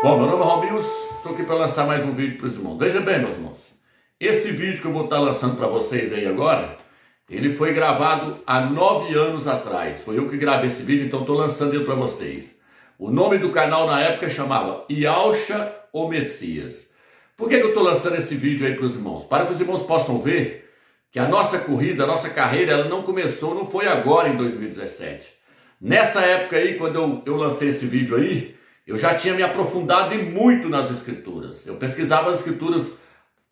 Bom, meu nome é Romilson, estou aqui para lançar mais um vídeo para os irmãos. Veja bem, meus irmãos, esse vídeo que eu vou estar lançando para vocês aí agora, ele foi gravado há 9 anos atrás. Foi eu que gravei esse vídeo, então estou lançando ele para vocês. O nome do canal na época chamava Yaucha o Messias. Por que eu estou lançando esse vídeo aí para os irmãos? Para que os irmãos possam ver que a nossa corrida, a nossa carreira, ela não começou, não foi agora em 2017. Nessa época aí, quando eu lancei esse vídeo aí, eu já tinha me aprofundado e muito nas escrituras. Eu pesquisava as escrituras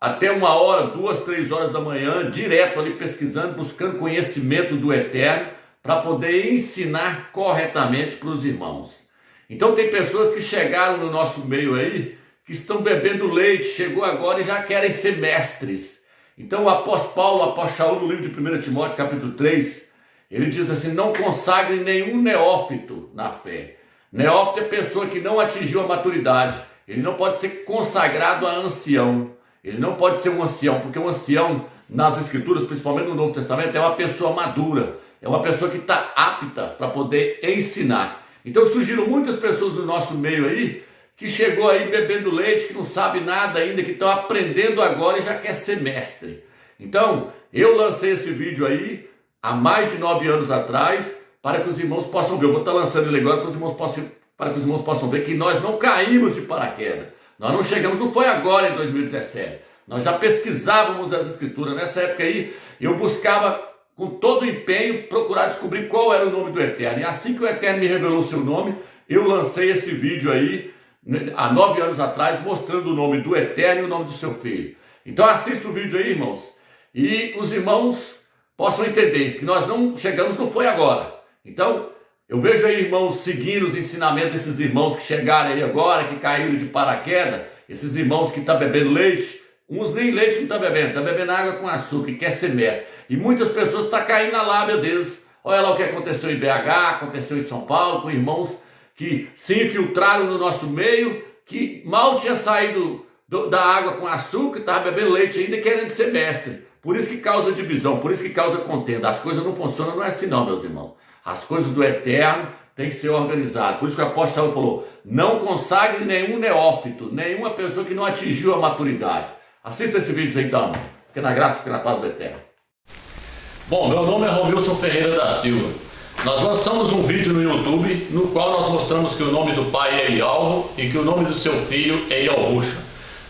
até 1 hora, 2, 3 horas da manhã, direto ali pesquisando, buscando conhecimento do Eterno, para poder ensinar corretamente para os irmãos. Então tem pessoas que chegaram no nosso meio aí, que estão bebendo leite, chegou agora e já querem ser mestres. Então o apóstolo Paulo, o apóstolo Shaul, no livro de 1 Timóteo, capítulo 3, ele diz assim: não consagre nenhum neófito na fé. Neófito é pessoa que não atingiu a maturidade. Ele não pode ser consagrado a ancião. Ele não pode ser um ancião, porque um ancião, nas escrituras, principalmente no Novo Testamento, é uma pessoa madura. É uma pessoa que está apta para poder ensinar. Então surgiram muitas pessoas no nosso meio aí, que chegou aí bebendo leite, que não sabe nada ainda, que estão aprendendo agora e já quer ser mestre. Então, eu lancei esse vídeo aí, há mais de 9 anos atrás, para que os irmãos possam ver. Eu vou estar lançando ele agora para que os irmãos possam ver que nós não caímos de paraquedas. Nós não chegamos, não foi agora em 2017. Nós já pesquisávamos as escrituras. Nessa época aí, eu buscava com todo o empenho procurar descobrir qual era o nome do Eterno. E assim que o Eterno me revelou o seu nome, eu lancei esse vídeo aí, há 9 anos atrás, mostrando o nome do Eterno e o nome do seu Filho. Então assista o vídeo aí, irmãos, e os irmãos possam entender que nós não chegamos, não foi agora. Então, eu vejo aí irmãos seguindo os ensinamentos desses irmãos que chegaram aí agora, que caíram de paraquedas, esses irmãos que estão bebendo leite, uns nem leite não estão bebendo água com açúcar, e quer ser mestre. E muitas pessoas estão caindo na lábia deles. Olha lá o que aconteceu em BH, aconteceu em São Paulo, com irmãos que se infiltraram no nosso meio, que mal tinha saído da água com açúcar, estava bebendo leite ainda e querendo ser mestre. Por isso que causa divisão, por isso que causa contenda. As coisas não funcionam, não é assim não, meus irmãos. As coisas do Eterno têm que ser organizadas. Por isso que o apóstolo Shaul falou: não consagre nenhum neófito, nenhuma pessoa que não atingiu a maturidade. Assista esse vídeo aí então. Fique na graça, fique na paz do Eterno. Bom, meu nome é Romilson Ferreira da Silva. Nós lançamos um vídeo no YouTube no qual nós mostramos que o nome do pai é Ialvo e que o nome do seu filho é Ialruxa.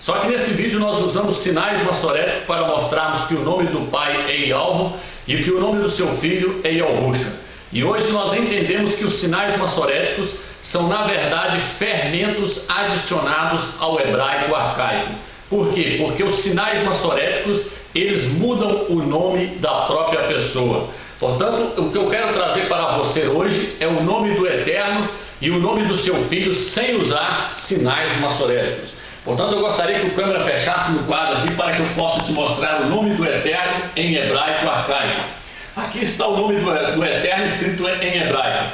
Só que nesse vídeo nós usamos sinais maçoréticos para mostrarmos que o nome do pai é Ialvo e que o nome do seu filho é Ialruxa. E hoje nós entendemos que os sinais maçoréticos são, na verdade, fermentos adicionados ao hebraico arcaico. Por quê? Porque os sinais maçoréticos, eles mudam o nome da própria pessoa. Portanto, o que eu quero trazer para você hoje é o nome do Eterno e o nome do seu filho sem usar sinais maçoréticos. Portanto, eu gostaria que o câmera fechasse no quadro aqui para que eu possa te mostrar o nome do Eterno em hebraico arcaico. Aqui está o nome do Eterno escrito em hebraico.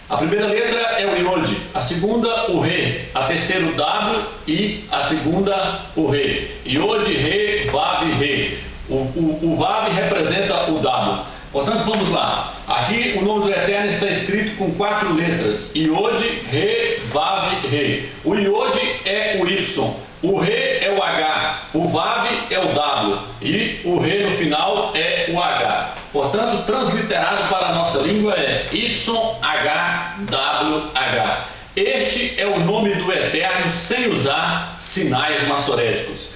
A primeira letra é o Iod, a segunda o Re, a terceira o W e a segunda o Re. Iod, Re, Vav, Re. O Vav representa o W. Portanto, vamos lá. Aqui o nome do Eterno está escrito com 4 letras. Iod, Re, Vav, Re. O Iod é o Y, o Re é o H, o Vav é o W e o Re no final é o H. Portanto, transliterado para a nossa língua é YHWH. Este é o nome do Eterno sem usar sinais maçoréticos.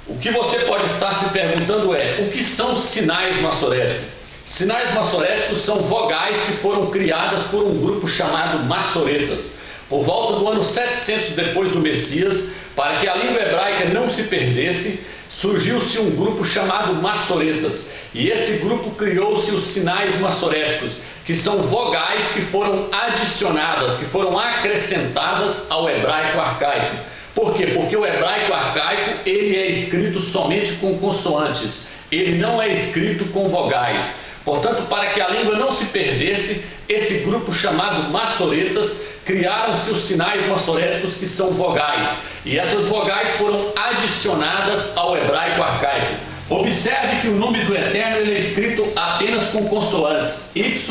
O que você pode estar se perguntando é: o que são sinais maçoréticos? Sinais maçoréticos são vogais que foram criadas por um grupo chamado maçoretas. Por volta do ano 700 depois do Messias, para que a língua hebraica não se perdesse, surgiu-se um grupo chamado maçoretas. E esse grupo criou-se os sinais maçoréticos, que são vogais que foram adicionadas, que foram acrescentadas ao hebraico arcaico. Por quê? Porque o hebraico arcaico, ele é escrito somente com consoantes. Ele não é escrito com vogais. Portanto, para que a língua não se perdesse, esse grupo chamado maçoretas criaram-se os sinais maçoréticos, que são vogais. E essas vogais foram adicionadas ao hebraico arcaico. Observe que o nome do Eterno ele é escrito apenas com consoantes, YHWH.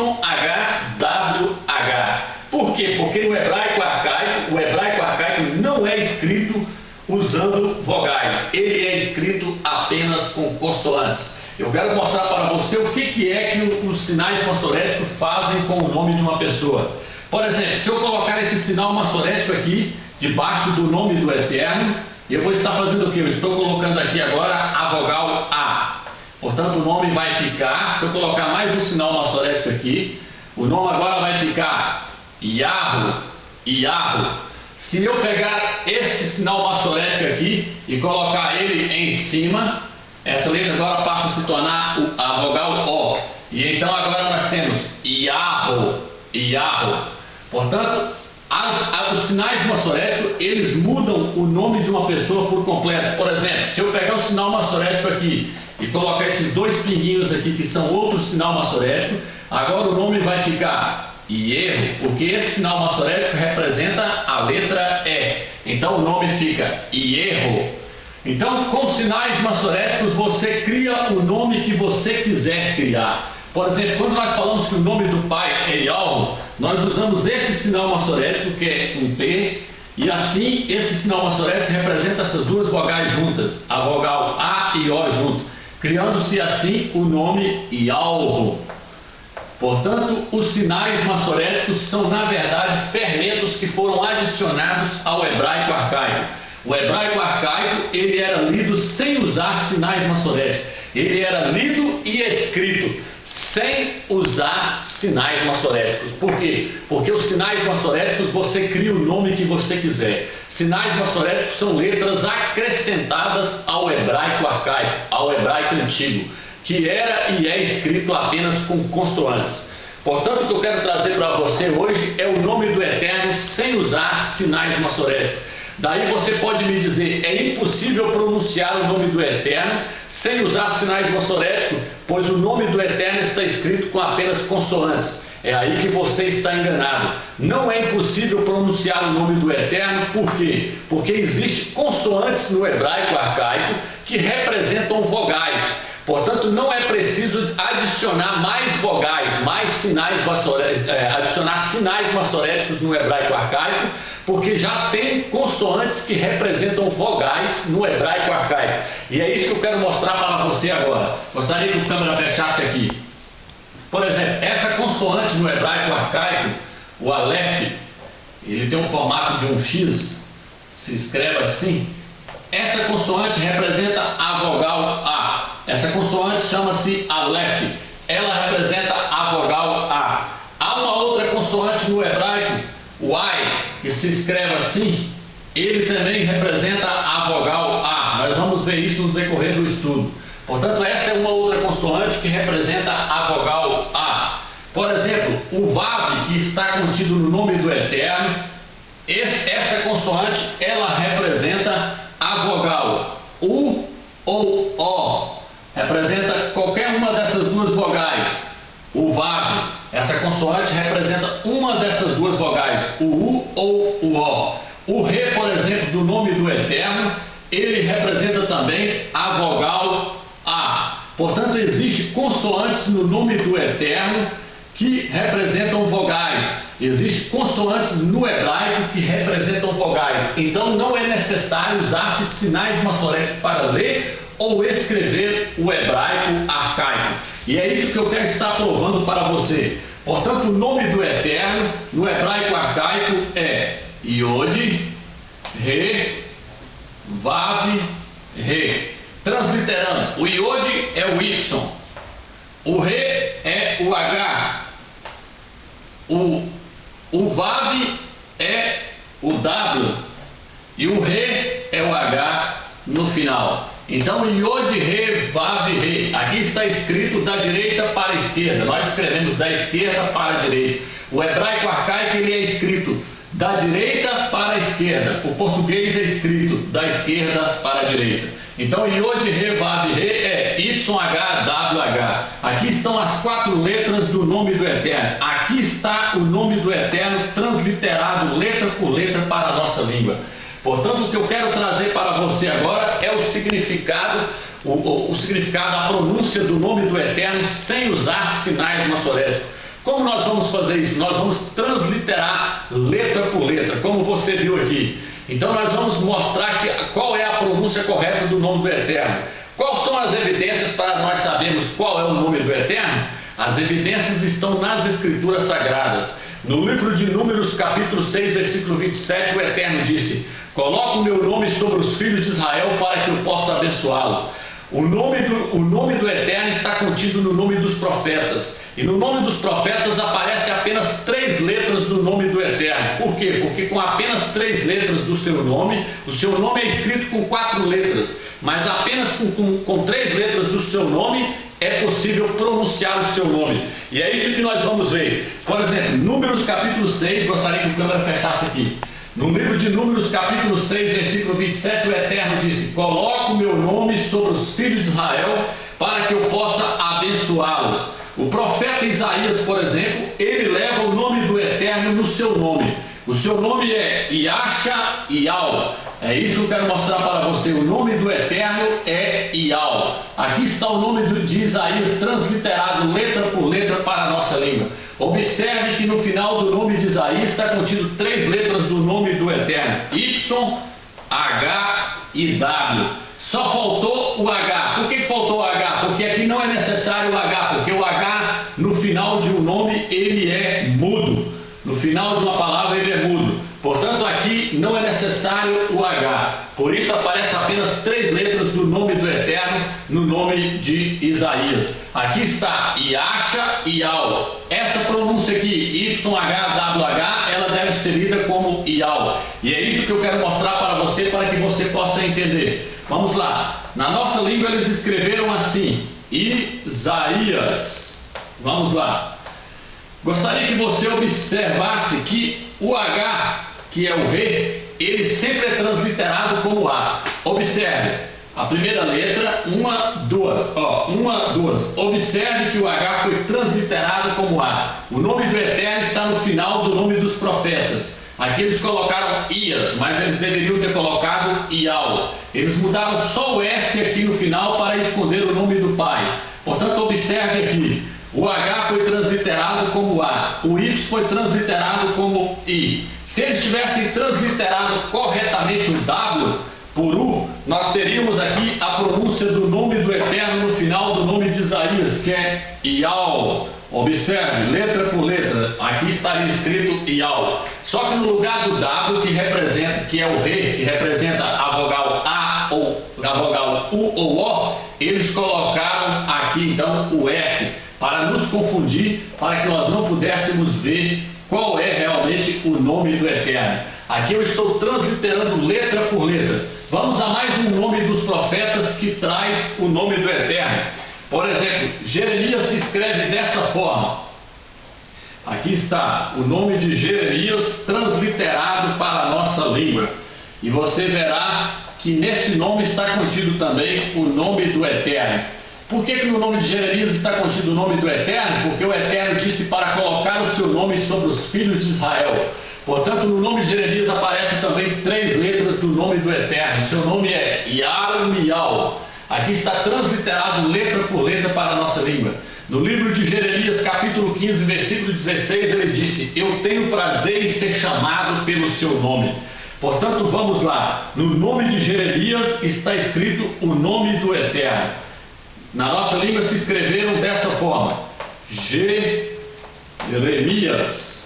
Por quê? Porque no hebraico arcaico, o hebraico arcaico não é usando vogais. Ele é escrito apenas com consoantes. Eu quero mostrar para você o que é que os sinais massoréticos fazem com o nome de uma pessoa. Por exemplo, se eu colocar esse sinal massorético aqui, debaixo do nome do Eterno, eu vou estar fazendo o que? Eu estou colocando aqui agora a vogal A. Portanto, o nome vai ficar, se eu colocar mais um sinal massorético aqui, o nome agora vai ficar Yahweh, Yahweh. Se eu pegar esse sinal massorético aqui e colocar ele em cima, essa letra agora passa a se tornar a vogal O. E então agora nós temos Yahweh, Yahweh. Portanto, os sinais massoréticos, eles mudam o nome de uma pessoa por completo. Por exemplo, se eu pegar o sinal massorético aqui e colocar esses dois pinguinhos aqui, que são outros sinal massorético, agora o nome vai ficar Ierro, porque esse sinal massorético representa a letra E. Então o nome fica Ierro. Então, com sinais massoréticos, você cria o nome que você quiser criar. Por exemplo, quando nós falamos que o nome do pai é Yahweh, nós usamos esse sinal massorético, que é um P, e assim, esse sinal massorético representa essas duas vogais juntas, a vogal A e O junto, criando-se assim o nome Yahweh. Portanto, os sinais massoréticos são, na verdade, fermentos que foram adicionados ao hebraico arcaico. O hebraico arcaico, ele era lido sem usar sinais massoréticos. Ele era lido e escrito sem usar sinais massoréticos. Por quê? Porque os sinais massoréticos você cria o nome que você quiser. Sinais massoréticos são letras acrescentadas ao hebraico arcaico, ao hebraico antigo, que era e é escrito apenas com consoantes. Portanto, o que eu quero trazer para você hoje é o nome do Eterno sem usar sinais massoréticos. Daí você pode me dizer, é impossível pronunciar o nome do Eterno sem usar sinais massoréticos, pois o nome do Eterno está escrito com apenas consoantes. É aí que você está enganado. Não é impossível pronunciar o nome do Eterno, por quê? Porque existem consoantes no hebraico arcaico que representam vogais. Portanto, não é preciso adicionar mais vogais, mais sinais massoréticos, adicionar sinais massoréticos no hebraico arcaico, porque já tem consoantes que representam vogais no hebraico arcaico. E é isso que eu quero mostrar para você agora. Gostaria que o câmera fechasse aqui. Por exemplo, essa consoante no hebraico arcaico, o Aleph, ele tem um formato de um X, se escreve assim. Essa consoante representa a vogal A. Essa consoante chama-se Aleph. Ela representa a vogal A. Há uma outra consoante no hebraico, o Ai, que se escreve assim. Ele também representa a vogal A. Nós vamos ver isso no decorrer do estudo. Portanto, essa é uma outra consoante que representa a vogal A. Por exemplo, o Vav, que está contido no nome do Eterno, essa consoante, ela representa a vogal U ou O. Representa qualquer uma dessas duas vogais. O Vav, essa consoante representa uma dessas duas vogais, o U ou o O. O Re, por exemplo, do nome do Eterno, ele representa também a vogal A. Portanto, existem consoantes no nome do Eterno que representam vogais. Existem consoantes no hebraico que representam vogais. Então, não é necessário usar sinais massoréticos para ler ou escrever o hebraico arcaico. E é isso que eu quero estar provando para você. Portanto, o nome do Eterno no hebraico arcaico é Yod, Re, Vav, Re. Transliterando, o Yod é o Y, o Re é o H, o Vav é o W e o Re é o H no final. Então, Yod, Re, Vav, Re. Aqui está escrito da direita para a esquerda. Nós escrevemos da esquerda para a direita. O hebraico arcaico ele é escrito da direita para a esquerda. O português é escrito da esquerda para a direita. Então, Yod, Re, Vav, Re é YHWH. Aqui estão as 4 letras do nome do Eterno. Aqui está o nome do Eterno transliterado letra por letra para a nossa língua. Portanto, o que eu quero trazer para você agora é o significado, a pronúncia do nome do Eterno sem usar sinais massoréticos. Como nós vamos fazer isso? Nós vamos transliterar letra por letra, como você viu aqui. Então nós vamos mostrar qual é a pronúncia correta do nome do Eterno. Quais são as evidências para nós sabermos qual é o nome do Eterno? As evidências estão nas Escrituras Sagradas. No livro de Números, capítulo 6, versículo 27, o Eterno disse: coloque o meu nome sobre os filhos de Israel para que eu possa abençoá-lo. O nome do Eterno está contido no nome dos profetas. E no nome dos profetas aparece apenas 3 letras do nome do Eterno. Por quê? Porque com apenas 3 letras do seu nome, o seu nome é escrito com 4 letras. Mas apenas com 3 letras do seu nome é possível pronunciar o seu nome. E é isso que nós vamos ver. Por exemplo, Números capítulo 6, gostaria que o câmera fechasse aqui. No livro de Números capítulo 6, versículo 27, o Eterno disse: coloque o meu nome sobre os filhos de Israel para que eu possa abençoá-los. O profeta Isaías, por exemplo, ele leva o nome do Eterno no seu nome. O seu nome é Yasha Yal. É isso que eu quero mostrar para você. O nome do Eterno é Yal. Aqui está o nome de Isaías transliterado letra por letra para a nossa língua. Observe que no final do nome de Isaías está contido 3 letras do nome do Eterno: Y, H e W. Só faltou o H. Por que faltou o H? Porque aqui não é necessário o H, porque o H no final de um nome ele é mudo. No final de uma palavra ele é mudo. Portanto, aqui não é necessário o H. Por isso aparece apenas 3 letras do nome do Eterno no nome de Isaías. Aqui está Yasha Yal. Essa pronúncia aqui, YHWH, ela deve ser lida como Yal. E é isso que eu quero mostrar para você que você possa entender. Vamos lá. Na nossa língua eles escreveram assim: Isaías. Vamos lá. Gostaria que você observasse que o H, que é o re, ele sempre é transliterado como A. Observe, a primeira letra, 1, 2, 1, 2. Observe que o H foi transliterado como A. O nome do Eterno está no final do nome dos profetas. Aqui eles colocaram Ias, mas eles deveriam ter colocado Ial. Eles mudaram só o S aqui no final para esconder o nome do Pai. Portanto, observe aqui. O H foi transliterado como A, o Y foi transliterado como I. Se eles tivessem transliterado corretamente o W por U, nós teríamos aqui a pronúncia do nome do Eterno no final do nome de Isaías, que é Ial. Observe, letra por letra, aqui estaria escrito Ial. Só que no lugar do W, que é o Re, que representa a vogal A ou a vogal U ou O, eles colocaram aqui então o S, para nos confundir, para que nós não pudéssemos ver qual é realmente o nome do Eterno. Aqui eu estou transliterando letra por letra. Vamos a mais um nome dos profetas que traz o nome do Eterno. Por exemplo, Jeremias se escreve dessa forma. Aqui está o nome de Jeremias transliterado para a nossa língua. E você verá que nesse nome está contido também o nome do Eterno. Por que no nome de Jeremias está contido o nome do Eterno? Porque o Eterno disse para colocar o seu nome sobre os filhos de Israel. Portanto, no nome de Jeremias aparecem também 3 letras do nome do Eterno. Seu nome é Yarmial. Aqui está transliterado letra por letra para a nossa língua. No livro de Jeremias, capítulo 15, versículo 16, ele disse: eu tenho prazer em ser chamado pelo seu nome. Portanto, vamos lá. No nome de Jeremias está escrito o nome do Eterno. Na nossa língua se escreveram dessa forma: Jeremias.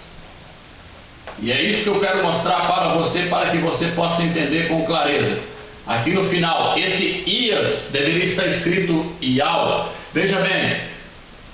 E é isso que eu quero mostrar para você, para que você possa entender com clareza. Aqui no final, esse Ias deveria estar escrito Ial. Veja bem,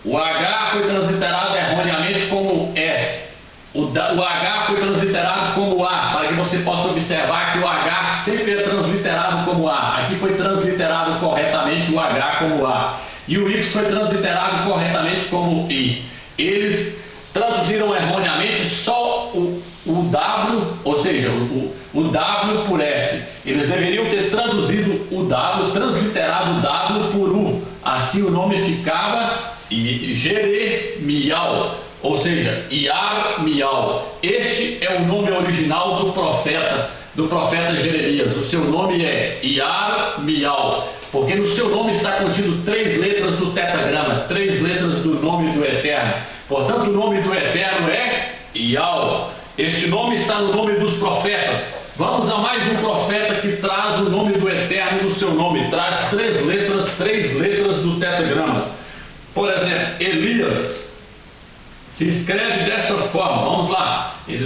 o H foi transliterado erroneamente como S. O H foi transliterado como A, para que você possa observar que o H sempre é transliterado como A. Aqui foi transliterado corretamente o H como A. E o Y foi transliterado corretamente como I. Eles traduziram erroneamente só o W, ou seja, o W por S. Eles deveriam ter traduzido o W, transliterado o W por U. Assim o nome ficava Jeremial. Ou seja, Yarmial. Este é o nome original do profeta Jeremias. O seu nome é Yarmial, porque no seu nome está contido 3 letras do tetragrama, 3 letras do nome do Eterno. Portanto, o nome do Eterno é Ial. Este nome está no nome dos profetas. Vamos a mais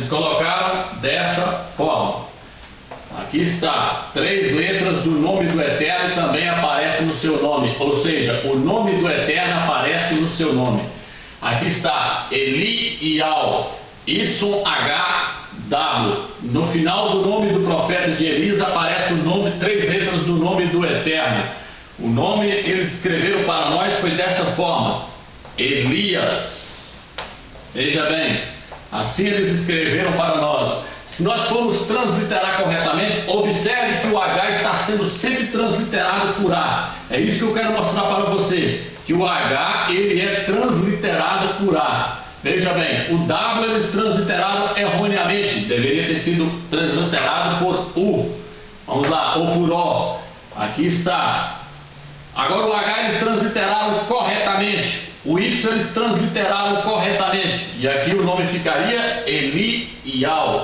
Eles colocaram dessa forma. Aqui está, 3 letras do nome do Eterno também aparecem no seu nome, ou seja, o nome do Eterno aparece no seu nome. Aqui está, Elial, YHW. No final do nome do profeta de Elisa aparece o nome, 3 letras do nome do Eterno. O nome eles escreveram para nós foi dessa forma, Elias. Veja bem, assim eles escreveram para nós. Se nós formos transliterar corretamente, observe que o H está sendo sempre transliterado por A. É isso que eu quero mostrar para você, que o H ele é transliterado por A. Veja bem, o W eles transliteraram erroneamente, deveria ter sido transliterado por U. Vamos lá, ou por O. Aqui está. Agora o H eles transliteraram corretamente. O Y eles transliteraram corretamente. E aqui o nome ficaria Elial.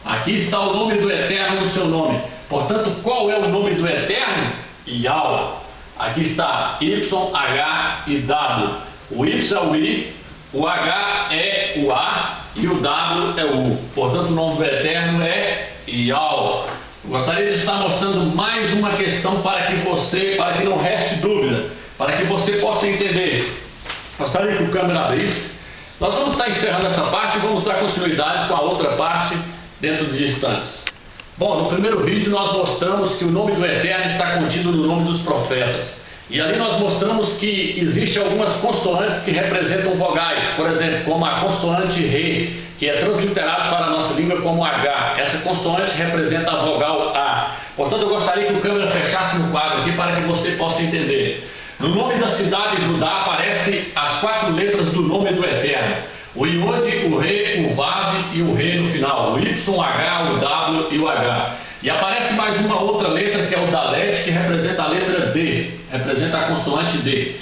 Aqui está o nome do Eterno no seu nome. Portanto, qual é o nome do Eterno? Ial. Aqui está Y, H e W. O Y é o I, o H é o A e o W é o U. Portanto, o nome do Eterno é Ial. Gostaria de estar mostrando mais uma questão para que não reste dúvida, para que você possa entender. Gostaria que o câmera abrisse. Nós vamos estar encerrando essa parte e vamos dar continuidade com a outra parte dentro de instantes. Bom, no primeiro vídeo nós mostramos que o nome do Eterno está contido no nome dos profetas. E ali nós mostramos que existem algumas consoantes que representam vogais, por exemplo, como a consoante Re, que é transliterado para a nossa língua como H. Essa consoante representa a vogal A. Portanto, eu gostaria que o câmera fechasse no quadro aqui para que você possa entender. No nome da cidade de Judá aparecem as 4 letras do nome do Eterno. O Iod, o Re, o Vav e o Re no final. O Y, o H, o W e o H. E aparece mais uma outra letra que é o Dalet, que representa a letra D. Representa a consoante D.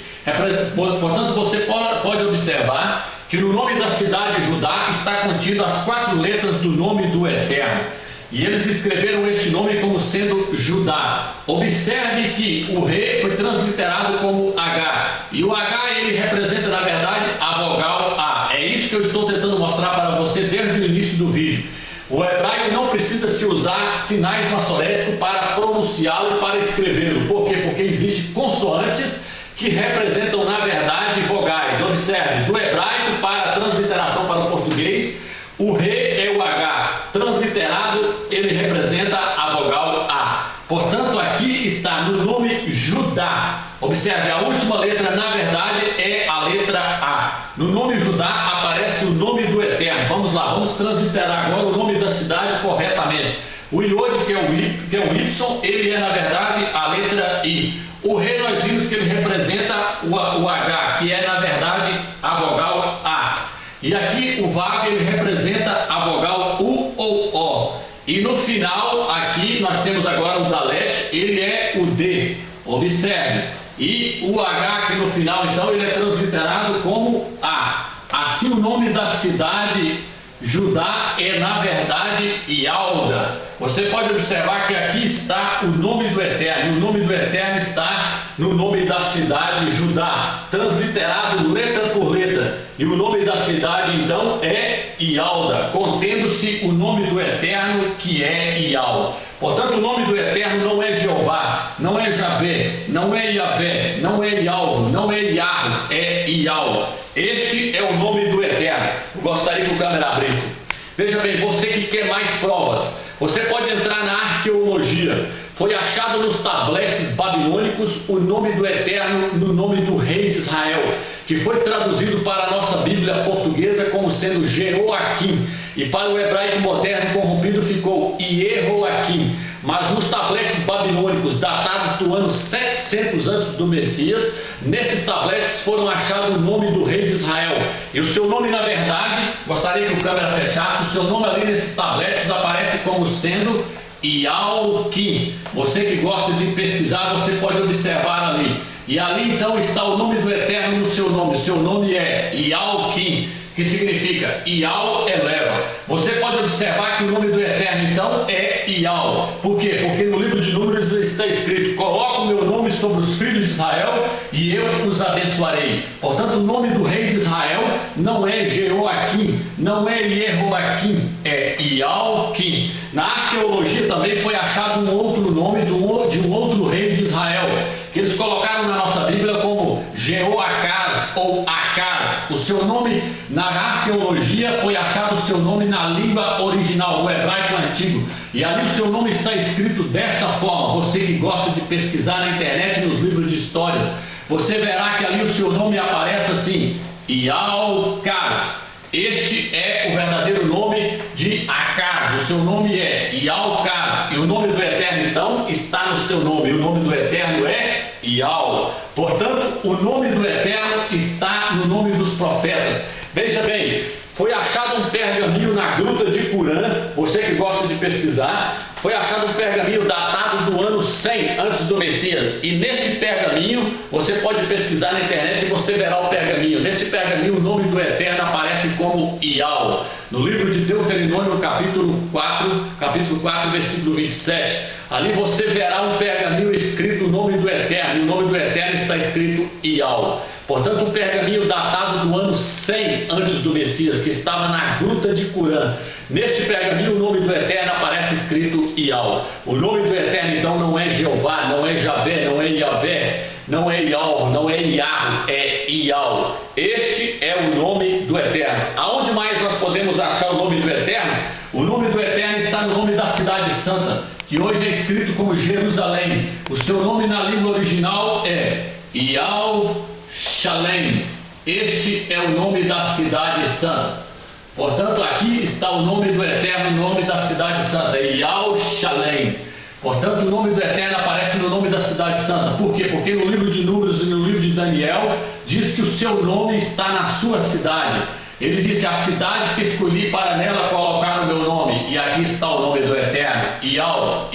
Portanto, você pode observar que no nome da cidade de Judá está contido as 4 letras do nome do Eterno. E eles escreveram este nome como sendo Judá. Observe que o Re foi transliterado como H. E o H ele representa, na verdade, a vogal A. É isso que eu estou tentando mostrar para você desde o início do vídeo. O hebraico não precisa se usar sinais maçoréticos para pronunciá-lo e para escrevê-lo. Por quê? Porque existem consoantes que representam, na verdade, vogais. Observe, do hebraico para a transliteração para o português, o Re é o H. Transliterado, ele representa a vogal A. Portanto, aqui está no nome Judá. Observe, a última letra, na verdade, é a letra A. No nome Judá aparece o nome do Eterno. Vamos lá, vamos transliterar agora o nome da cidade corretamente. O Iod, que é o Y, ele é, na verdade, a letra I. O Re, nós vimos que ele representa o H, que é, na verdade, a vogal A. E aqui o Vav, ele representa a vogal U ou O. E no final, aqui, nós temos agora o Dalet, ele é o D. Observe. E o H aqui no final, então, ele é transliterado como A. Assim, o nome da cidade Judá é, na verdade, Ialda. Você pode observar que aqui está o nome do Eterno. O nome do Eterno está no nome da cidade Judá, transliterado letra por letra. E o nome da cidade, então, é Ialda, contendo-se o nome do Eterno, que é Ial. Portanto, o nome do Eterno não é Jeová, não é Javé, não é Iavé, não é Ialvo, não é Iarro, é Ial. Este é o nome do Eterno. Eu gostaria que o câmera abrisse. Veja bem, você que quer mais provas, você pode entrar na arqueologia. Foi achado nos tabletes babilônicos o nome do Eterno no nome do rei de Israel, que foi traduzido para a nossa Bíblia portuguesa como sendo Jeoaquim, e para o hebraico moderno corrompido ficou Iehoaquim. Mas nos tabletes babilônicos datados do ano 700 antes do Messias, nesses tabletes foram achados o nome do rei de Israel. E o seu nome, na verdade, gostaria que o câmera fechasse, o seu nome ali nesses tabletes aparece como sendo Ialquim. Você que gosta de pesquisar, você pode observar ali. E ali então está o nome do Eterno no seu nome. Seu nome é Ialquim, que significa Ial eleva. Você pode observar que o nome do Eterno então é Ial. Por quê? Porque no livro de Números está escrito: coloco o meu nome sobre os filhos de Israel e eu os abençoarei. Portanto, o nome do rei de Israel não é Jeoaquim, não é Jehoaquim, é Ialquim. Na arqueologia também foi achado um outro nome de um outro rei de Israel, que eles colocaram na nossa Bíblia como Jeoacás ou Acás. O seu nome na arqueologia foi achado o seu nome na língua original, o hebraico antigo. E ali o seu nome está escrito dessa forma. Você que gosta de pesquisar na internet, nos livros de histórias, você verá que ali o seu nome aparece assim, Ialcás. Este é o verdadeiro nome de Acás. O seu nome é Ialcás. E o nome do Eterno, então, está no seu nome. E o nome do Eterno é Ial. Portanto, o nome do Eterno está no nome dos profetas. Veja bem, foi achado um pergaminho na gruta de Curã. Você que gosta de pesquisar, foi achado um pergaminho datado do ano 100 antes do Messias. E nesse pergaminho, você pode pesquisar na internet e você verá o pergaminho. Nesse pergaminho, o nome do Eterno aparece como Ial. No livro de Deuteronômio, capítulo 4, versículo 27. Ali você verá um pergaminho escrito o nome do Eterno. E o nome do Eterno está escrito Ial. Portanto, um pergaminho datado do ano 100 antes do Messias, que estava na gruta de Curã. Neste pergaminho, o nome do Eterno aparece escrito Ial. O nome do Eterno, então, não é Jeová, não é Javé, não é Yavé, não é Ial, não é Iar, é Ial. Este é o nome do Eterno. Aonde mais nós podemos achar o nome do Eterno? O nome do Eterno está no nome da cidade santa, que hoje é escrito como Jerusalém. O seu nome na língua original é Ial Shalem. Este é o nome da cidade santa. Portanto, aqui está o nome do Eterno, o nome da cidade santa, Ial Shalem. Portanto, o nome do Eterno aparece no nome da cidade santa. Por quê? Porque no livro de Números e no livro de Daniel diz que o seu nome está na sua cidade. Ele disse: a cidade que escolhi para nela colocar o meu nome. E aqui está o nome do Eterno, Ial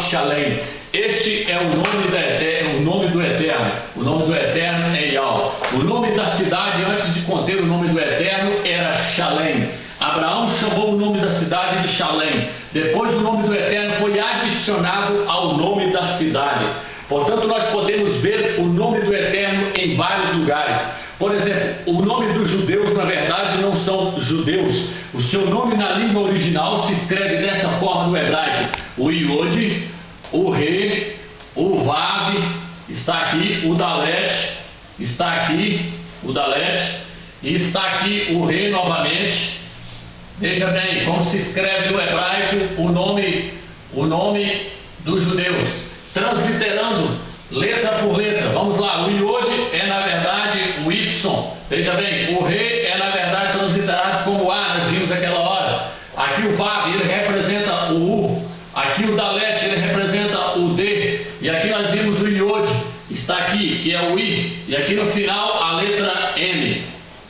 Shalem. Este é o nome do Eterno, o nome do Eterno. O nome do Eterno é Ial. O nome da cidade, antes de conter o nome do Eterno, era Shalem. Abraão chamou o nome da cidade de Shalem. Depois o nome do Eterno foi adicionado ao nome da cidade. Portanto, nós podemos ver o nome do Eterno em vários lugares. Por exemplo, o nome dos judeus, na verdade, não são judeus. O seu nome na língua original se escreve dessa forma no hebraico: o Iod, o Re, o Vav, está aqui o Dalet, está aqui o Dalet, e está aqui o Re novamente. Veja bem como se escreve no hebraico o nome dos judeus, transliterando letra por letra. Vamos lá, o Iod é na verdade o Y. Veja bem, o Re é na verdade transliterado como A, nós vimos aquela hora. Aqui o Vav, ele representa o U. Aqui o Dalet, ele representa o D. E aqui nós vimos o Iod, está aqui, que é o I. E aqui no final a letra M.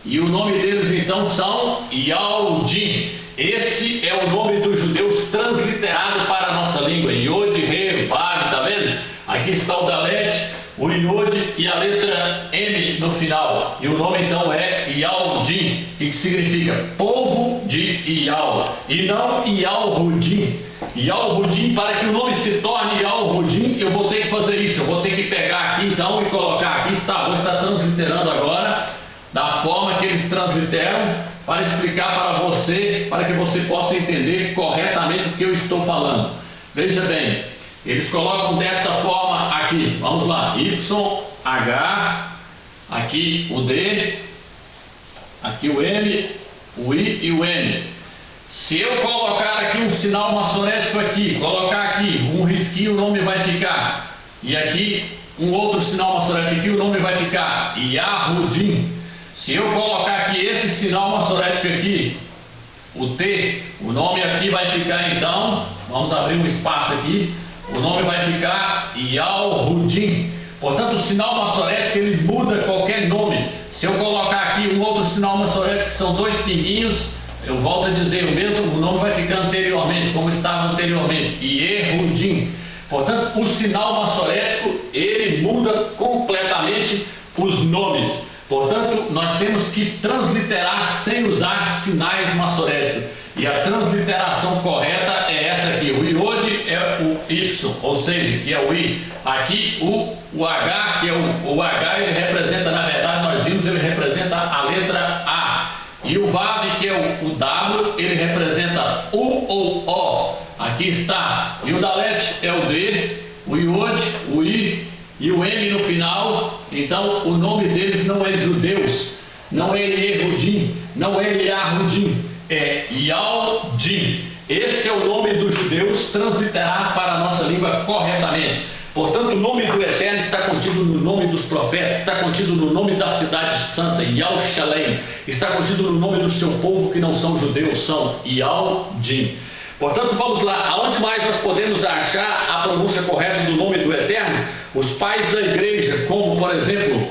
E o nome deles então são Yaldim. Esse é o nome dos judeus transliterado para a nossa língua. Iod, Re, Vav, está vendo? Aqui está o Dalet, o Iod e a letra M no final. E o nome então é Yaldim, que significa povo de Ial. E não Yalrudim. Yalrudim, para que o nome se torne Yalrudim, eu vou ter que fazer isso. Eu vou ter que pegar aqui então e colocar. Aqui está, vou estar transliterando agora da forma que eles transliteram, para explicar para você, para que você possa entender corretamente o que eu estou falando. Veja bem, eles colocam desta forma aqui, vamos lá, YH, aqui o D, aqui o M, o I e o N. Se eu colocar aqui um sinal maçorético aqui, colocar aqui um risquinho, o nome vai ficar. E aqui um outro sinal maçorético aqui, o nome vai ficar Yahudim. Se eu colocar aqui esse sinal maçorético aqui, o T, o nome aqui vai ficar então, vamos abrir um espaço aqui, o nome vai ficar Yalrudim. Portanto, o sinal maçorético ele muda qualquer nome. Se eu colocar aqui um outro sinal maçorético que são dois pinguinhos, eu volto a dizer o mesmo, o nome vai ficar anteriormente, como estava anteriormente, Yehudim. Portanto, o sinal maçorético ele muda completamente os nomes. Portanto, nós temos que transliterar sem usar sinais maçoréticos. E a transliteração correta é essa aqui. O Iod é o Y, ou seja, que é o I. Aqui o H, que é o H, ele representa, na verdade, nós vimos, ele representa a letra A. E o Vav, que é o W, ele representa U ou O. Aqui está. E o Dalet é o D, o Yod, o I e o M no final. Então o nome deles não é judeus, não é Yehudim, não é Yahudim, é Yaldim. Esse é o nome dos judeus transliterado para a nossa língua corretamente. Portanto, o nome do Eterno está contido no nome dos profetas, está contido no nome da cidade santa, Yalshalem, está contido no nome do seu povo que não são judeus, são Yaldim. Portanto, vamos lá, aonde mais nós podemos achar a pronúncia correta do nome do Eterno? Os pais da igreja, como por exemplo,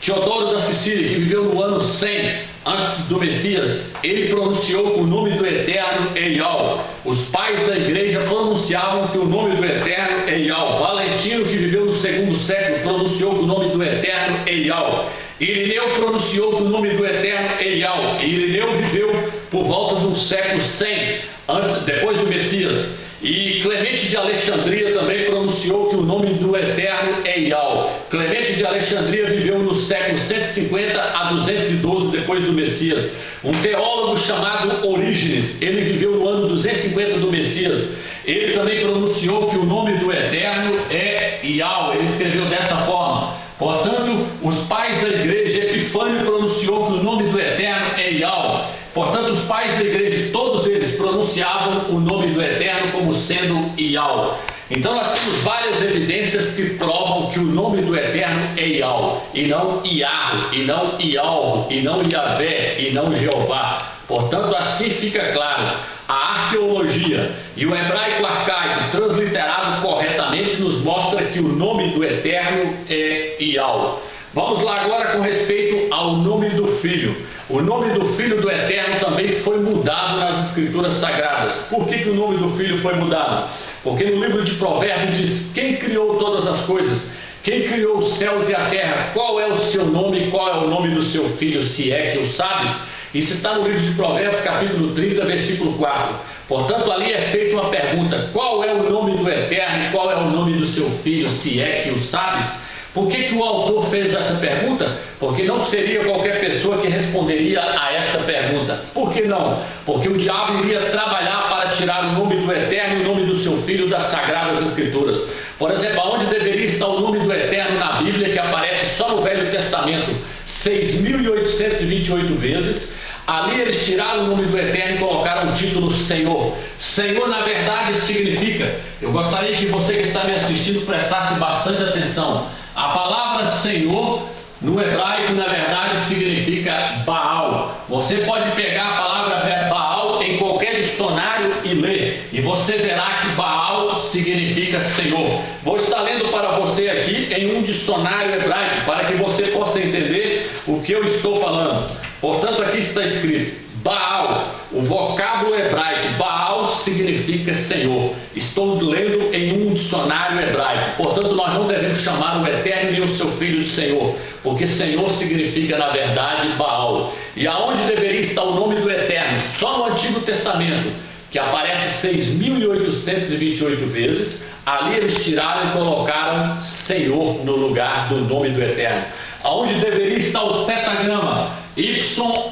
Teodoro da Sicília, que viveu no ano 100 antes do Messias, ele pronunciou que o nome do Eterno é Yal. Os pais da igreja pronunciavam que o nome do Eterno é Yal. Valentino, que viveu no segundo século, pronunciou que o nome do Eterno é Yal. Irineu pronunciou que o nome do Eterno é Yal. Irineu viveu por volta do século 100 depois do Messias. E Clemente de Alexandria também pronunciou que o nome do Eterno é Yal. Clemente de Alexandria viveu no século 150 a 212 depois do Messias. Um teólogo chamado Orígenes, ele viveu no ano 250 do Messias. Ele também pronunciou que o nome do Eterno é Yal. Ele escreveu dessa forma. Portanto, os pais da igreja, Epifânio pronunciou que o nome do Eterno é Yal. Portanto, os pais da igreja, todos eles pronunciavam o nome do Eterno como sendo Yal. Então nós temos várias evidências que provam que o nome do Eterno é Yal, e não Iahu, e não Ialvo, e não Yavé, e não Jeová. Portanto, assim fica claro, a arqueologia e o hebraico arcaico transliterado corretamente nos mostra que o nome do Eterno é Yal. Vamos lá agora com respeito ao nome do Filho. O nome do Filho do Eterno também foi mudado nas Escrituras Sagradas. Por que o nome do Filho foi mudado? Porque no livro de Provérbios diz: quem criou todas as coisas? Quem criou os céus e a terra? Qual é o seu nome e qual é o nome do seu filho, se é que o sabes? Isso está no livro de Provérbios, capítulo 30, versículo 4. Portanto, ali é feita uma pergunta: qual é o nome do Eterno e qual é o nome do seu filho, se é que o sabes? Por que o autor fez essa pergunta? Porque não seria qualquer pessoa que responderia a esta pergunta. Por que não? Porque o diabo iria trabalhar para tirar o nome do Eterno e o nome do seu Filho das Sagradas Escrituras. Por exemplo, aonde deveria estar o nome do Eterno na Bíblia, que aparece só no Velho Testamento 6.828 vezes, ali eles tiraram o nome do Eterno e colocaram o título Senhor. Senhor, na verdade, significa, eu gostaria que você que está me assistindo prestasse bastante atenção. A palavra Senhor, no hebraico, na verdade, significa Baal. Você pode pegar a palavra Baal em qualquer dicionário e ler, e você verá que Baal significa Senhor. Vou estar lendo para você aqui em um dicionário hebraico, para que você possa entender o que eu estou falando. Portanto, aqui está escrito Baal, o vocábulo hebraico. Baal significa Senhor. Estou lendo em um dicionário hebraico. Portanto, nós não devemos chamar o Eterno nem o seu Filho de Senhor, porque Senhor significa, na verdade, Baal. E aonde deveria estar o nome do Eterno? Só no Antigo Testamento, que aparece 6.828 vezes. Ali eles tiraram e colocaram Senhor no lugar do nome do Eterno. Aonde deveria estar o tetagrama? YHWH,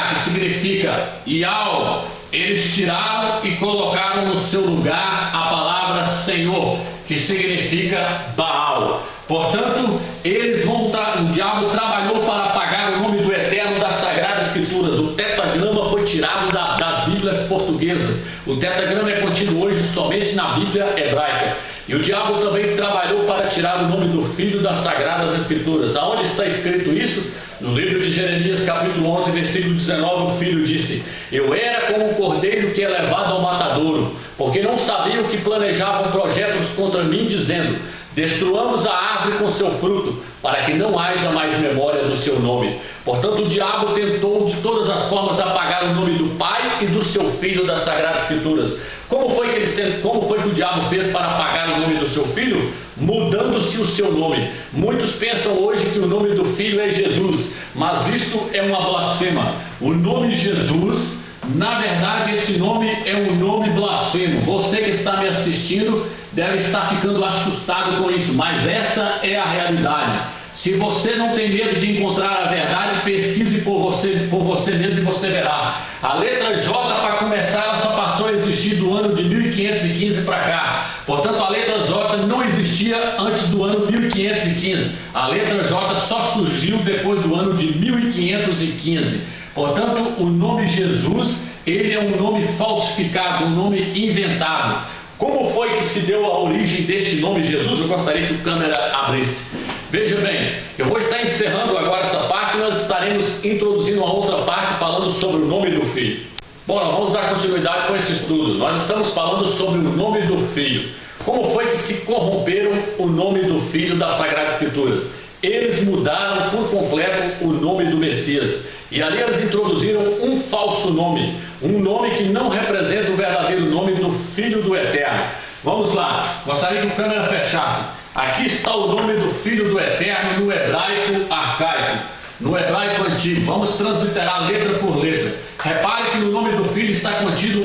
que significa Yal. Eles tiraram e colocaram no seu lugar a palavra Senhor, que significa Baal. Portanto, o diabo trabalhou para apagar o nome do Eterno das Sagradas Escrituras. O tetagrama foi tirado das Bíblias portuguesas. O tetagrama é contido hoje somente na Bíblia hebraica. E o diabo também trabalhou para tirar o nome do Filho das Sagradas Escrituras. Aonde está escrito isso? No livro de Jeremias, capítulo 11, versículo 19, o Filho disse: eu era como um cordeiro que é levado ao matadouro, porque não sabiam que planejavam projetos contra mim, dizendo: destruamos a árvore com seu fruto, para que não haja mais memória do seu nome. Portanto, o diabo tentou de todas as formas apagar o nome do Pai e do seu Filho das Sagradas Escrituras. Como foi que o diabo fez para apagar o nome do seu Filho? Mudando-se o seu nome. Muitos pensam hoje que o nome do Filho é Jesus, mas isto é uma blasfema. O nome Jesus, na verdade, esse nome é um nome blasfemo. Você que está me assistindo deve estar ficando assustado com isso, mas esta é a realidade. Se você não tem medo de encontrar a verdade, pesquise por você mesmo e você verá. A letra J, para começar, ela só passou a existir do ano de 1515 para cá. Portanto, a letra J não existia antes do ano 1515. A letra J só surgiu depois do ano de 1515. Portanto, o nome Jesus, ele é um nome falsificado, um nome inventado. Como foi que se deu a origem deste nome Jesus? Eu gostaria que a câmera abrisse. Veja bem, eu vou estar encerrando agora essa parte e nós estaremos introduzindo uma outra parte falando sobre o nome do Filho. Bom, nós vamos dar continuidade com esse estudo. Nós estamos falando sobre o nome do Filho. Como foi que se corromperam o nome do Filho das Sagradas Escrituras? Eles mudaram por completo o nome do Messias. E ali eles introduziram um falso nome, um nome que não representa o verdadeiro nome do Filho do Eterno. Vamos lá, gostaria que a câmera fechasse. Aqui está o nome do Filho do Eterno no hebraico arcaico, no hebraico antigo. Vamos transliterar letra por letra. Repare que no nome do Filho está contido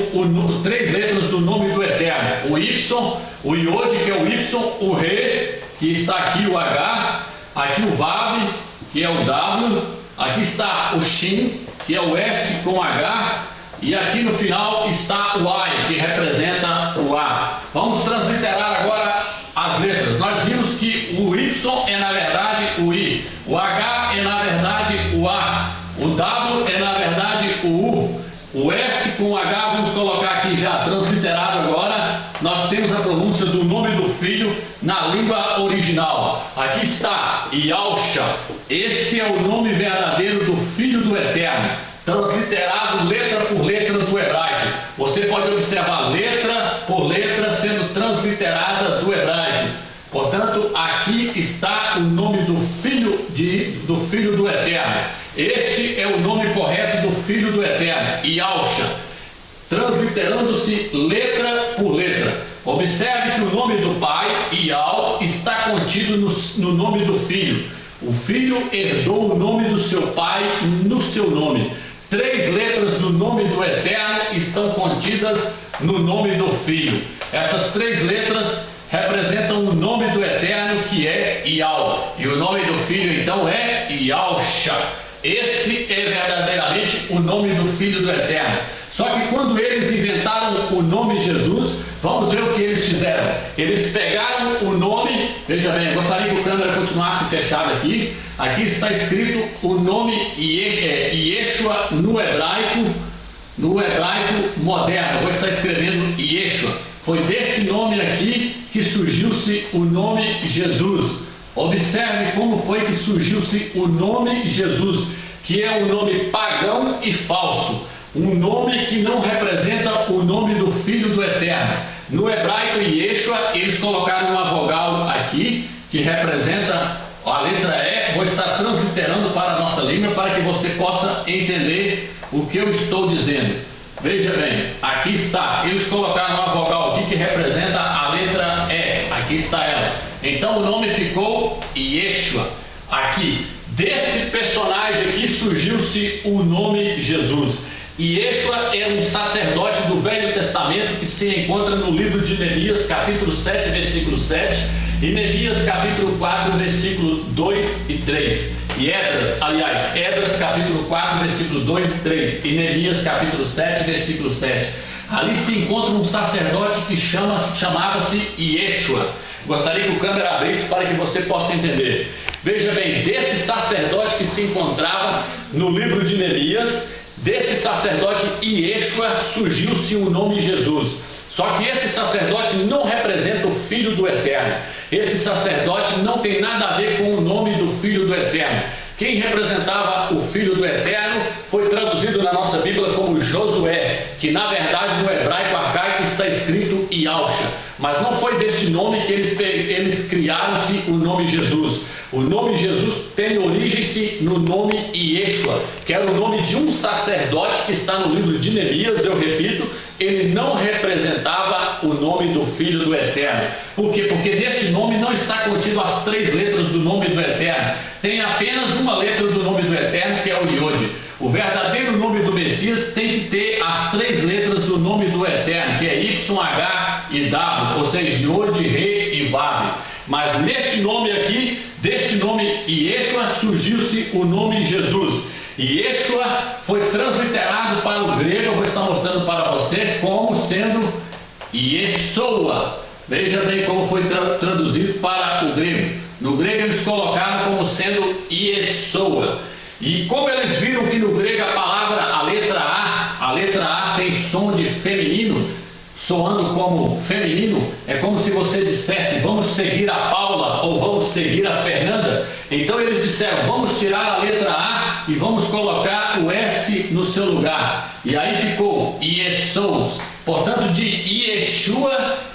três letras do nome do Eterno: o Y, o Iod, que é o Y, o Re, que está aqui o H, aqui o Vav, que é o W, aqui está o Shin, que é o S com H, e aqui no final está o I, que representa o A. Vamos transliterar agora as letras. Nós vimos que o Y é na verdade o I, o H é na verdade o A, o W é na verdade o U, o S com H vamos colocar aqui já transliterado agora. Nós temos a pronúncia do nome do Filho na língua original. Aqui está Yahusha. Esse é o nome verdadeiro do Filho do Eterno, transliterado letra por letra do hebraico. Você pode observar letra por letra sendo transliterada do hebraico. Portanto, aqui está o nome do Filho do Eterno. Este é o nome correto do Filho do Eterno, Yahusha, transliterando-se letra por letra. Observe que o nome do Pai, Yal, está contido no nome do Filho. O Filho herdou o nome do seu Pai no seu nome. Três letras do nome do Eterno estão contidas no nome do Filho. Essas três letras representam o nome do Eterno, que é Yal. E o nome do Filho então é Yahusha. Esse é verdadeiramente o nome do Filho do Eterno. Só que quando eles inventaram o nome Jesus, vamos ver o que eles fizeram. Eles pegaram o nome, veja bem, eu gostaria que a câmera continuasse fechada aqui. Aqui está escrito o nome Yeshua no hebraico moderno. Vou estar escrevendo Yeshua. Foi desse nome aqui que surgiu-se o nome Jesus. Observe como foi que surgiu-se o nome Jesus, que é um nome pagão e falso. Um nome que não representa o nome do Filho do Eterno. No hebraico Yeshua, eles colocaram uma vogal aqui, que representa a letra E. Vou estar transliterando para a nossa língua, para que você possa entender o que eu estou dizendo. Veja bem, aqui está. Eles colocaram uma vogal aqui que representa a letra E. Aqui está ela. Então o nome ficou Yeshua. Aqui, desse personagem aqui surgiu-se o nome Jesus. E Yeshua é um sacerdote do Velho Testamento que se encontra no livro de Neemias, capítulo 7, versículo 7, e Neemias, capítulo 4, versículo 2 e 3. E Esdras, capítulo 4, versículo 2 e 3, e Neemias, capítulo 7, versículo 7. Ali se encontra um sacerdote que chamava-se Yeshua. Gostaria que o câmera abrisse para que você possa entender. Veja bem, desse sacerdote que se encontrava no livro de Neemias, desse sacerdote Yeshua surgiu-se o nome Jesus. Só que esse sacerdote não representa o Filho do Eterno. Esse sacerdote não tem nada a ver com o nome do Filho do Eterno. Quem representava o Filho do Eterno foi traduzido na nossa Bíblia como Josué, que na verdade no hebraico arcaico está escrito Yahusha. Mas não foi deste nome que eles criaram-se o nome Jesus. O nome Jesus tem origem no nome Yeshua, que era o nome de um sacerdote que está no livro de Neemias. Eu repito, ele não representava o nome do Filho do Eterno. Por quê? Porque neste nome não está contido as três letras do nome do Eterno. Tem apenas uma letra do nome do Eterno, que é o Iod. O verdadeiro nome do Messias tem que ter as três letras do nome do Eterno, que é Y, H e W, ou seja, Iod, Re e Vav. Mas neste nome aqui, deste nome Yeshua, surgiu-se o nome Jesus. E Yeshua foi transliterado para o grego, eu vou estar mostrando para você, como sendo Yeshua. Veja bem como foi traduzido para o grego. No grego eles colocaram como sendo Yeshua. E como eles viram que no grego a letra A tem som de feminino, soando como feminino, é como se você dissesse, vamos seguir a Paula ou vamos seguir a Fernanda. Então eles disseram, vamos tirar a letra A e vamos colocar o S no seu lugar. E aí ficou Yeshus. Portanto, de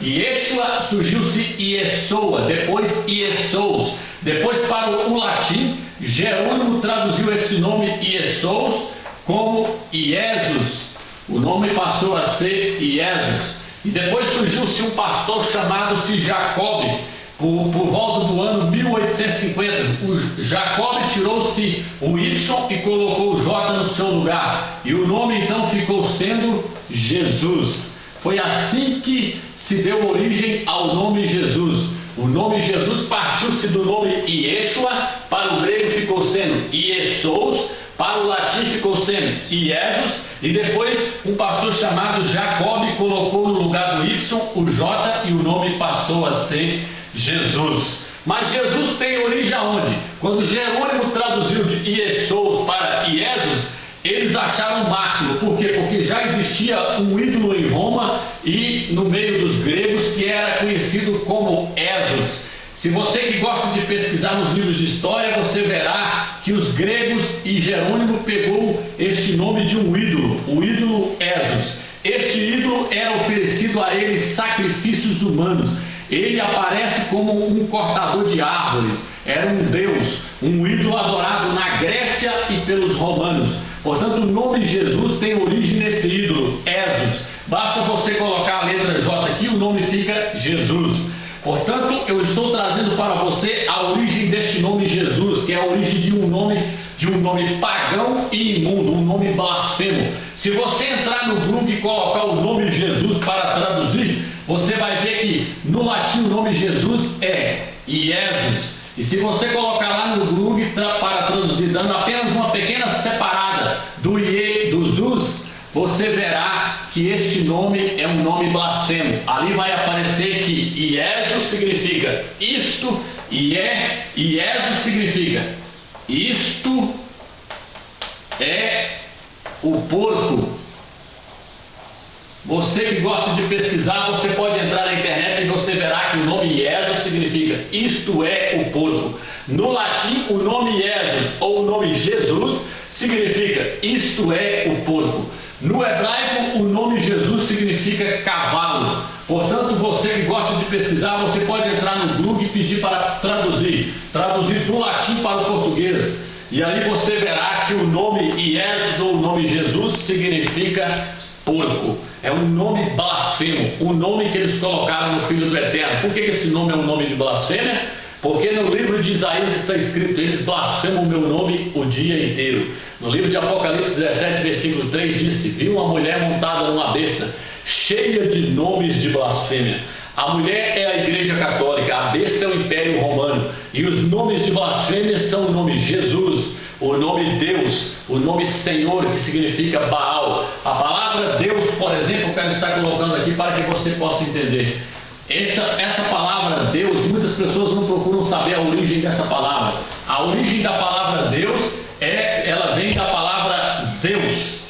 Yeshua surgiu-se Yeshua, depois Yeshus. Depois, para o latim, Jerônimo traduziu esse nome Yeshus como Iesus. O nome passou a ser Iesus. E depois surgiu-se um pastor chamado-se Jacob, por volta do ano 1850. O Jacob tirou-se o Y e colocou o J no seu lugar. E o nome então ficou sendo Jesus. Foi assim que se deu origem ao nome Jesus. O nome Jesus partiu-se do nome Yeshua, para o grego ficou sendo Yeshus, para o latim ficou sendo Iesus, e depois um pastor chamado Jacob colocou no lugar do Y o J e o nome passou a ser Jesus. Mas Jesus tem origem aonde? Quando Jerônimo traduziu de Yeshus para Iesus, eles acharam o máximo. Por quê? Porque já existia um ídolo em Roma e no meio dos gregos que era conhecido como Esos. Se você que gosta de pesquisar nos livros de história, você verá que os gregos e Jerônimo pegou este nome de um ídolo, o ídolo Esos. Este ídolo era oferecido a eles sacrifícios humanos. Ele aparece como um cortador de árvores, era um deus, um ídolo adorado na Grécia e pelos romanos. Portanto, o nome Jesus tem origem nesse ídolo, Esos. Basta você colocar a letra J aqui, o nome fica Jesus. Portanto, eu estou trazendo para você a origem deste nome Jesus, que é a origem de um nome pagão e imundo, um nome blasfemo. Se você entrar no Google e colocar o nome Jesus para traduzir, você vai ver que no latim o nome Jesus é Iesus. E se você colocar lá no Google para traduzir, dando apenas uma pequena separada do Ie, do Zus, você verá que este nome é um nome blasfemo. Ali vai aparecer que Iesus significa isto, e Iesus significa isto é o porco. Você que gosta de pesquisar, você pode entrar na internet e você verá que o nome Iesus significa isto é o porco. No latim, o nome Iesus ou o nome Jesus significa isto é o porco. No hebraico, o nome Jesus significa cavalo. Portanto, você que gosta de pesquisar, você pode entrar no Google e pedir para traduzir do latim para o português. E aí você verá que o nome Iesus ou o nome Jesus significa porco. É um nome blasfemo, um nome que eles colocaram no Filho do Eterno. Por que esse nome é um nome de blasfêmia? Porque no livro de Isaías está escrito, eles blasfemam o meu nome o dia inteiro. No livro de Apocalipse 17, versículo 3, disse, viu uma mulher montada numa besta, cheia de nomes de blasfêmia. A mulher é a Igreja Católica, a besta é o Império Romano. E os nomes de blasfêmia são o nome Jesus, o nome Deus, o nome Senhor, que significa Baal. A palavra Deus, por exemplo, eu quero estar colocando aqui para que você possa entender. Essa palavra Deus, muitas pessoas não procuram saber a origem dessa palavra. A origem da palavra Deus, ela vem da palavra Zeus.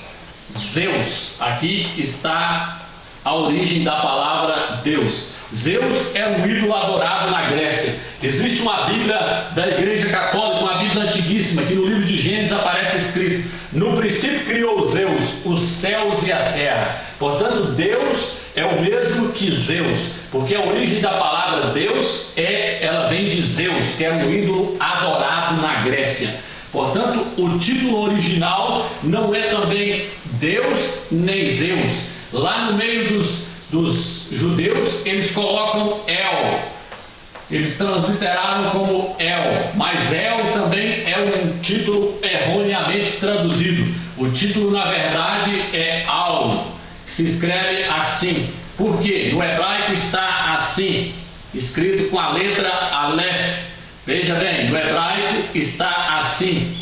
Zeus, aqui está a origem da palavra Deus. Zeus é um ídolo adorado na Grécia. Existe uma Bíblia da Igreja Católica, uma Bíblia antiguíssima, que no livro de Gênesis aparece escrito, no princípio criou Zeus os céus e a terra. Portanto, Deus é o mesmo que Zeus, porque a origem da palavra Deus ela vem de Zeus, que era um ídolo adorado na Grécia. Portanto, o título original não é também Deus nem Zeus. Lá no meio dos judeus, eles colocam El. Eles transliteraram como El, mas El também é um título erroneamente traduzido. O título, na verdade, é Al, que se escreve assim. Por quê? No hebraico está assim, escrito com a letra Aleph. Veja bem, no hebraico está assim.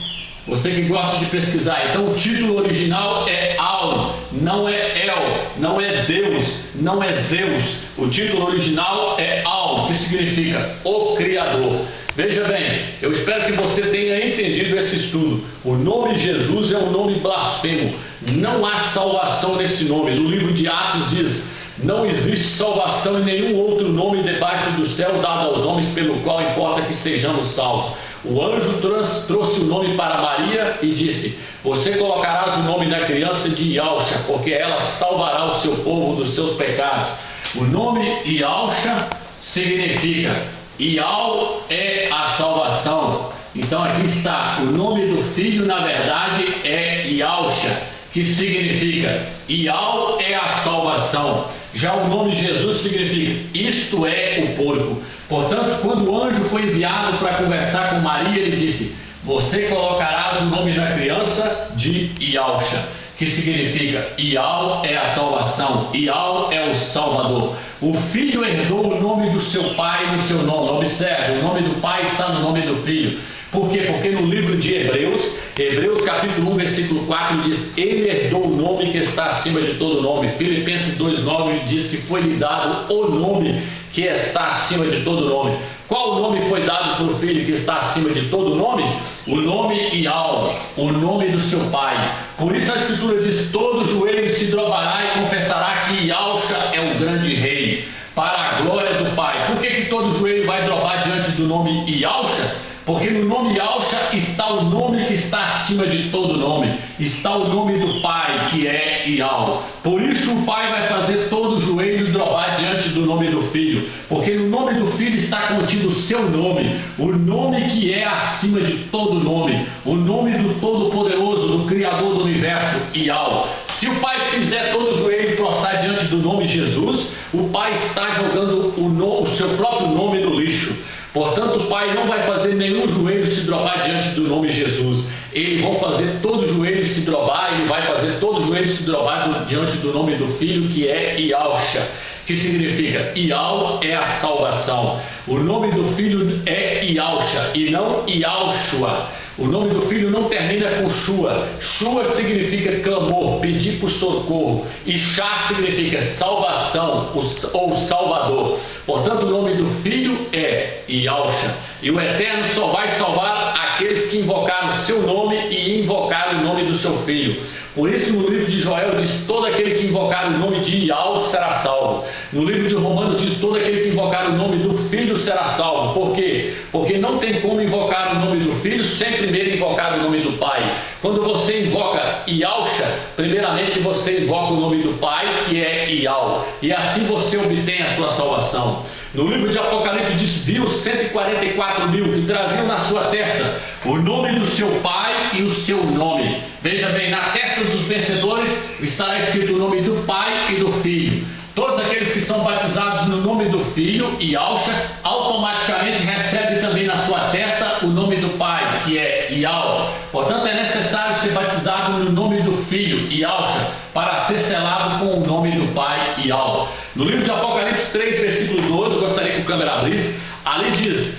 Você que gosta de pesquisar, então o título original é Al, não é El, não é Deus, não é Zeus. O título original é Al, que significa o Criador. Veja bem, eu espero que você tenha entendido esse estudo. O nome Jesus é um nome blasfemo. Não há salvação nesse nome. No livro de Atos diz: não existe salvação em nenhum outro nome debaixo do céu dado aos homens pelo qual importa que sejamos salvos. O anjo trouxe o nome para Maria e disse: você colocarás o nome da criança de Yalcha, porque ela salvará o seu povo dos seus pecados. O nome Yalcha significa Yal é a salvação. Então aqui está, o nome do filho na verdade é Yalcha, que significa Yal é a salvação. Já o nome Jesus significa isto é o porco. Portanto, quando o anjo foi enviado para conversar com Maria, ele disse: você colocará o nome da criança de Yalcha, que significa Yal é a salvação, Yal é o Salvador. O filho herdou o nome do seu pai no seu nome. Observe, o nome do pai está no nome do filho. Por quê? Porque no livro de Hebreus capítulo 1, versículo 4 diz: ele herdou o nome que está acima de todo nome. Filipenses 2,9 diz que foi-lhe dado o nome que está acima de todo nome. Qual nome foi dado para o filho que está acima de todo nome? O nome Yal, o nome do seu pai. Por isso a Escritura diz: todo joelho se dobrará e confessará que Yalcha é o grande rei, para a glória do Pai. Por que todo joelho vai dobrar diante do nome Yalcha? Porque no nome Yalcha está o nome que está acima de todo nome. Está o nome do Pai, que é Yal. Por isso o Pai vai fazer todo o joelho dobrar diante do nome do Filho. Porque no nome do Filho está contido o seu nome. O nome que é acima de todo nome. O nome do Todo-Poderoso, do Criador do Universo, Yal. Se o Pai fizer todo o joelho prostrar diante do nome Jesus, o Pai está jogando o seu próprio nome no lixo. Portanto, o Pai não vai fazer nenhum joelho se dobrar diante do nome Jesus. Ele vai fazer todo o joelho se dobrar, ele vai fazer todo o joelho se dobrar diante do nome do Filho, que é Yalcha, que significa Yal é a salvação. O nome do Filho é Yalcha e não Yalshua. O nome do filho não termina com Shua. Shua significa clamor, pedir por socorro. E Shá significa salvação ou salvador. Portanto, o nome do filho é Yalcha. E o Eterno só vai salvar aqueles que invocaram o seu nome e invocaram o nome do seu filho. Por isso, no livro de Joel diz: todo aquele que invocar o nome de Yal será salvo. No livro de Romanos diz: todo aquele que invocar o nome do Filho será salvo. Por quê? Porque não tem como invocar o nome do Filho sem primeiro invocar o nome do Pai. Quando você invoca Yalcha, primeiramente você invoca o nome do Pai, que é Yal. E assim você obtém a sua salvação. No livro de Apocalipse diz: viu 144 mil que traziam na sua testa o nome do seu pai e o seu nome. Veja bem, na testa dos vencedores estará escrito o nome do Pai e do Filho. Todos aqueles que são batizados no nome do Filho, Yalcha, automaticamente recebem também na sua testa o nome do Pai, que é Yal. Portanto, é necessário ser batizado no nome do Filho, Yalcha, para ser selado com o nome do Pai, Yal. No livro de Apocalipse 3, versículo 12, eu gostaria que o câmera abrisse, ali diz: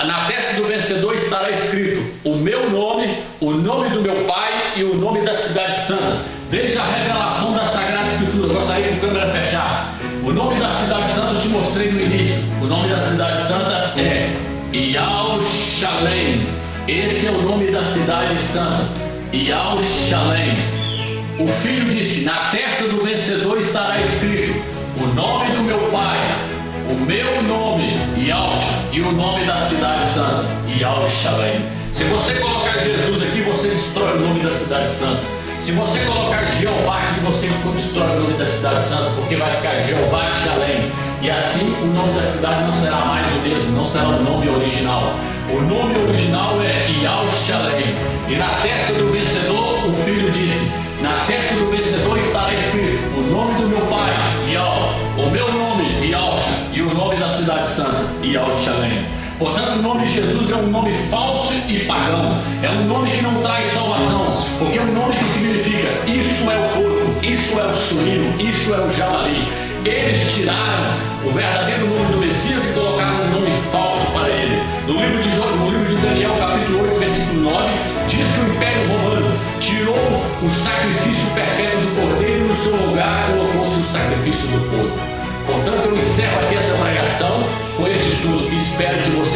na testa do vencedor estará escrito o meu nome, o nome do meu Pai e o nome da cidade santa. Desde a revelação da Sagrada Escritura, eu gostaria que o câmera fechasse. O nome da cidade santa eu te mostrei no início. O nome da cidade santa é Yal-Shalem. Esse é o nome da cidade santa, Yal-Shalem. O filho disse: na testa do vencedor estará escrito o nome do meu Pai, o meu nome, Yalcha, e o nome da cidade santa, Yal-Shalem. Se você colocar Jesus aqui, você destrói o nome da cidade santa. Se você colocar Jeová aqui, você destrói o nome da cidade santa, porque vai ficar Jeová-Shalem. E assim o nome da cidade não será mais o mesmo, não será o nome original. O nome original é Yal-Shalem. E na testa do vencedor, o filho disse: na testa do vencedor estará escrito o nome do meu Pai, Yal, o meu nome, Yalcha, e o nome da cidade santa, Yal-Shalem. Portanto, o nome de Jesus é um nome falso e pagão. É um nome que não traz salvação, porque é um nome que significa isto é o porco, isto é o suíno, isto é o javali. Eles tiraram o verdadeiro nome do Messias e colocaram um nome falso para ele. No estudo todo. Portanto, eu encerro aqui essa pregação com esse estudo que espero que você